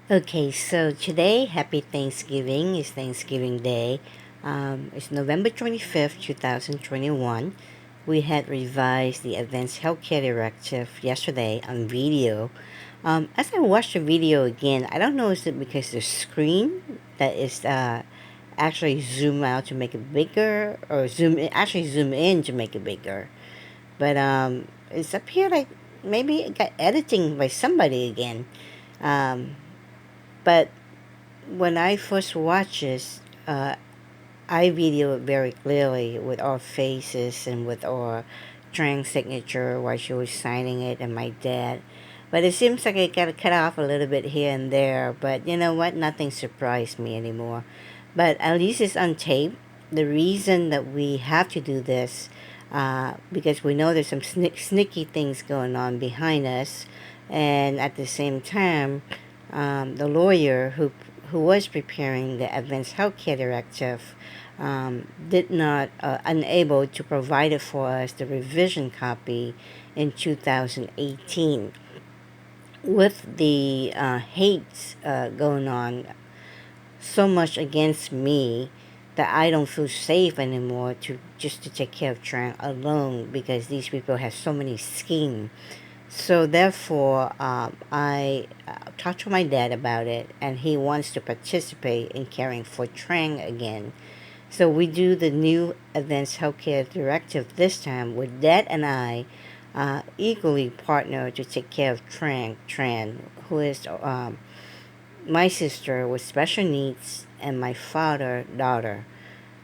Okay, so today, happy Thanksgiving. It's Thanksgiving Day. It's November 25th, 2021. We had revised the Advanced Healthcare Directive yesterday on video. As I watched the video again, I don't know, is it because the screen that is actually zoom out to make it bigger, or actually zoom in to make it bigger? But it's up here like maybe it got editing by somebody again. Um, but when I first watched this, I video it very clearly with our faces and with our Trang signature while she was signing it and my dad. But it seems like it got cut off a little bit here and there. But you know what? Nothing surprised me anymore. But at least it's on tape. The reason that we have to do this, because we know there's some sneaky things going on behind us, and at the same time, the lawyer who was preparing the Advanced Healthcare Directive did not unable to provide it for us the revision copy in 2018 with the hate going on so much against me that I don't feel safe anymore to just to take care of Tran alone because these people have so many schemes. So therefore, I talked to my dad about it, and he wants to participate in caring for Trang again. So we do the new Advanced Healthcare Directive this time with Dad and I equally partner to take care of Tran, who is my sister with special needs and my father daughter.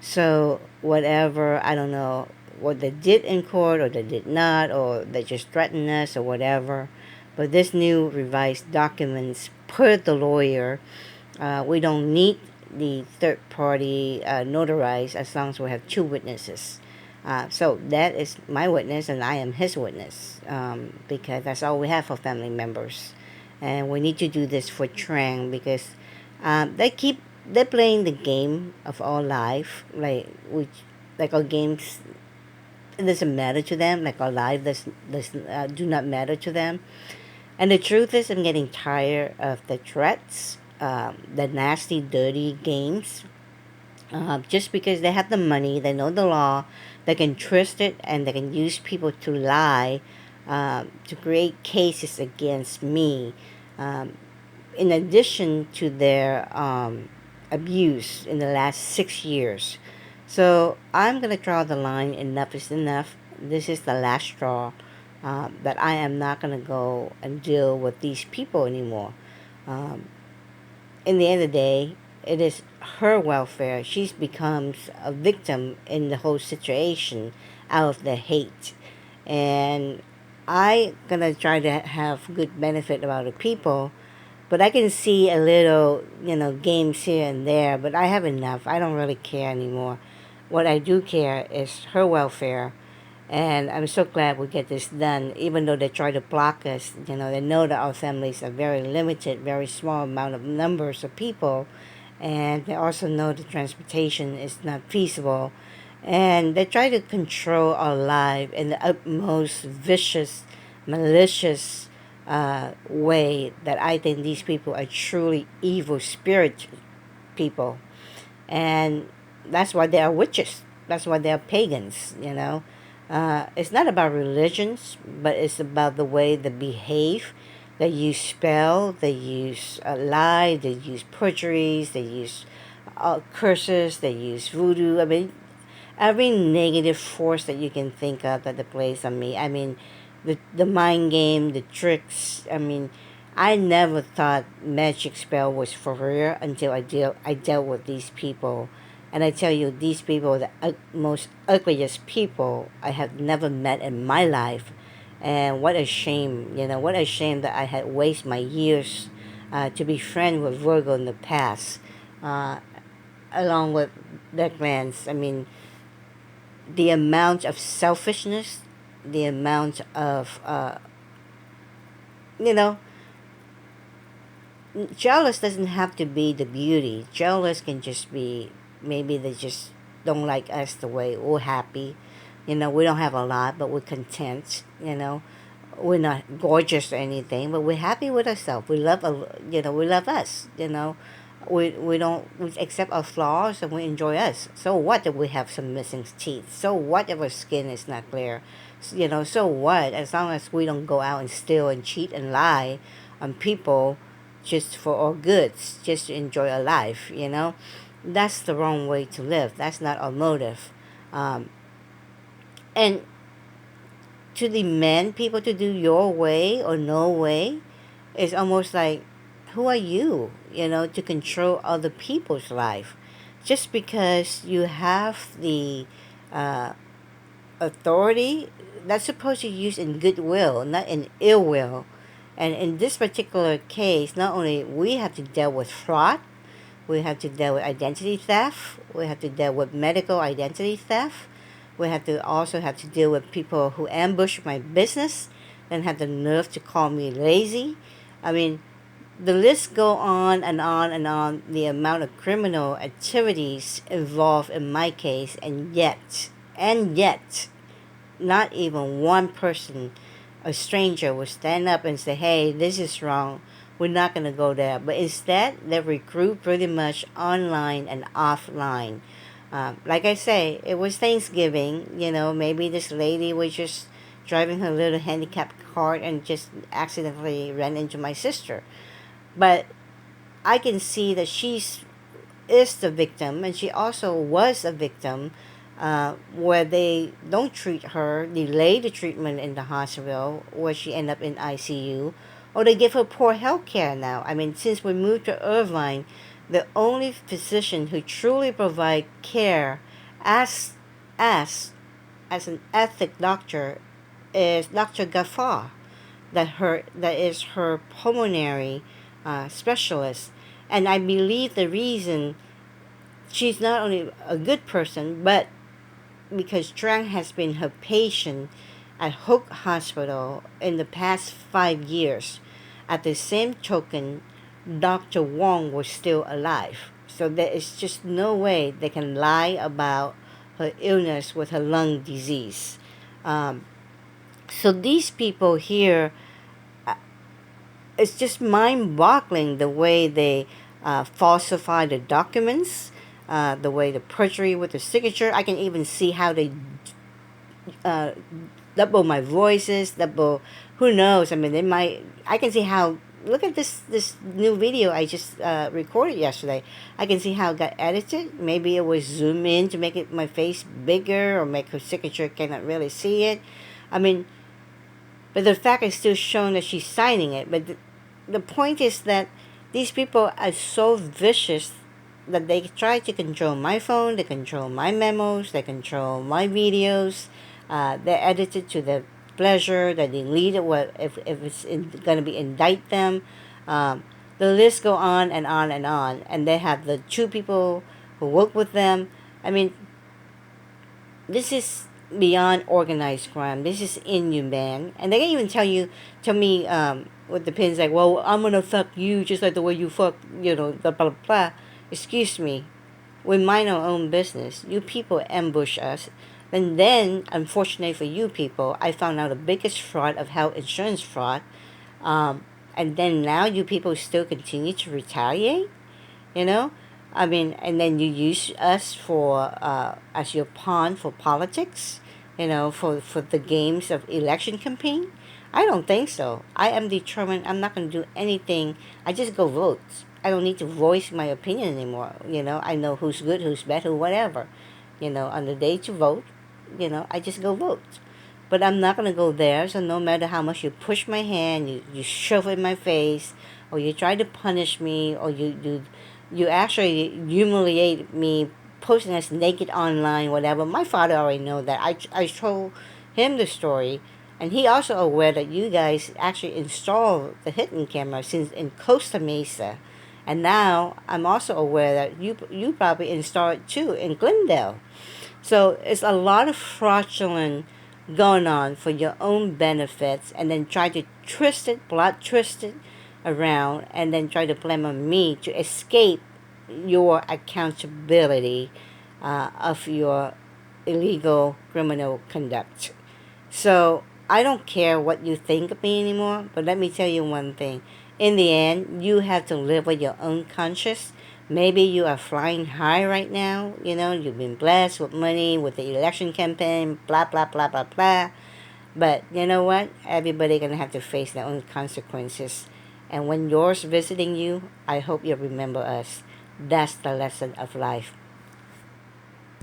So whatever, I don't know what they did in court or they did not, or they just threatened us or whatever. But this new revised documents, per the lawyer, we don't need the third party notarized as long as we have two witnesses. So that is my witness and I am his witness because that's all we have for family members. And we need to do this for Trang because they're playing the game of our life, like our games. It doesn't matter to them. Like our life does do not matter to them. And the truth is, I'm getting tired of the threats, the nasty, dirty games. Just because they have the money, they know the law, they can twist it, and they can use people to lie to create cases against me. Um, in addition to their abuse in the last 6 years. So I'm going to draw the line. Enough is enough. This is the last straw that I am not going to go and deal with these people anymore. Um, in the end of the day, it is her welfare. She becomes a victim in the whole situation out of the hate. And I gonna try to have good benefit about the people, but I can see a little, games here and there, but I have enough. I don't really care anymore. What I do care is her welfare. And I'm so glad we get this done, even though they try to block us. They know that our families are very limited, very small amount of numbers of people. And they also know the transportation is not feasible. And they try to control our life in the utmost vicious, malicious way that I think these people are truly evil spirit people. And that's why they are witches. That's why they are pagans. It's not about religions, but it's about the way they behave. They use spell, they use lie, they use perjuries, they use curses, they use voodoo. I mean, every negative force that you can think of that they plays on me. I mean, the mind game, the tricks. I mean, I never thought magic spell was for real until I dealt with these people, and I tell you, these people are the most ugliest people I have never met in my life, and what a shame, what a shame that I had wasted my years to be friends with Virgo in the past, uh, along with their clans. I mean, the amount of selfishness, the amount of you know jealous doesn't have to be the beauty. Jealous can just be maybe they just don't like us the way we're happy. We don't have a lot, but we're content. We're not gorgeous or anything, but we're happy with ourselves. We love, we love us. We don't we accept our flaws and we enjoy us. So what if we have some missing teeth? So what if our skin is not clear? So what? As long as we don't go out and steal and cheat and lie on people just for our goods, just to enjoy our life. That's the wrong way to live. That's not our motive. And to demand people to do your way or no way is almost like, who are you, to control other people's life? Just because you have the uh, authority, that's supposed to be used in goodwill, not in ill will. And in this particular case, not only we have to deal with fraud, we have to deal with identity theft, we have to deal with medical identity theft, we have to also have to deal with people who ambush my business and have the nerve to call me lazy. I mean, the list go on and on and on, the amount of criminal activities involved in my case, and yet, not even one person, a stranger, will stand up and say, hey, this is wrong. We're not going to go there. But instead, they recruit pretty much online and offline. Like I say, it was Thanksgiving. Maybe this lady was just driving her little handicapped cart and just accidentally ran into my sister. But I can see that is the victim, and she also was a victim, where they don't treat her, delay the treatment in the hospital, where she end up in ICU, or they give her poor health care now. I mean, since we moved to Irvine, the only physician who truly provide care as as as an ethic doctor is Dr. Gafar, that is her pulmonary specialist. And I believe the reason she's not only a good person, but because Trang has been her patient at Hook Hospital in the past 5 years. At the same token, Dr. Wong was still alive. So there is just no way they can lie about her illness with her lung disease. Um, so these people here, uh, it's just mind-boggling the way they falsify the documents, the way the perjury with the signature. I can even see how they uh, double my voices, double, who knows? I mean, they might. I can see how. Look at this new video I just recorded yesterday. I can see how it got edited. Maybe it was zoom in to make it my face bigger or make her signature cannot really see it. I mean, but the fact is still showing that she's signing it. But the point is that these people are so vicious that they try to control my phone, they control my memos, they control my videos. They edit it to their pleasure. They delete it. What if it's going to be indict them? The list go on and on and on. And they have the two people who work with them. I mean, this is beyond organized crime. This is inhumane. And they can even tell me with the pins like, well, I'm gonna fuck you just like the way you fuck, blah blah blah. Excuse me. We mind our own business. You people ambush us. And then, unfortunately for you people, I found out the biggest fraud of health insurance fraud. And then now you people still continue to retaliate, you know? I mean, and then you use us for as your pawn for politics, for the games of election campaign. I don't think so. I am determined. I'm not going to do anything. I just go vote. I don't need to voice my opinion anymore. I know who's good, who's bad, who whatever. On the day to vote, I just go vote. But I'm not going to go there. So no matter how much you push my hand, you shove it in my face, or you try to punish me, or you actually humiliate me, posting us naked online, whatever. My father already know that. I told him the story, and he also aware that you guys actually installed the hidden camera since in Costa Mesa, and now I'm also aware that you probably installed it too in Glendale. So it's a lot of fraudulent going on for your own benefits, and then try to plot twist it around, and then try to blame on me to escape your accountability of your illegal criminal conduct. So I don't care what you think of me anymore, but let me tell you one thing. In the end, you have to live with your own conscience. Maybe you are flying high right now. You know, you've been blessed with money, with the election campaign, blah, blah, blah, blah, blah. But you know what? Everybody gonna have to face their own consequences. And when yours visiting you, I hope you remember us. That's the lesson of life.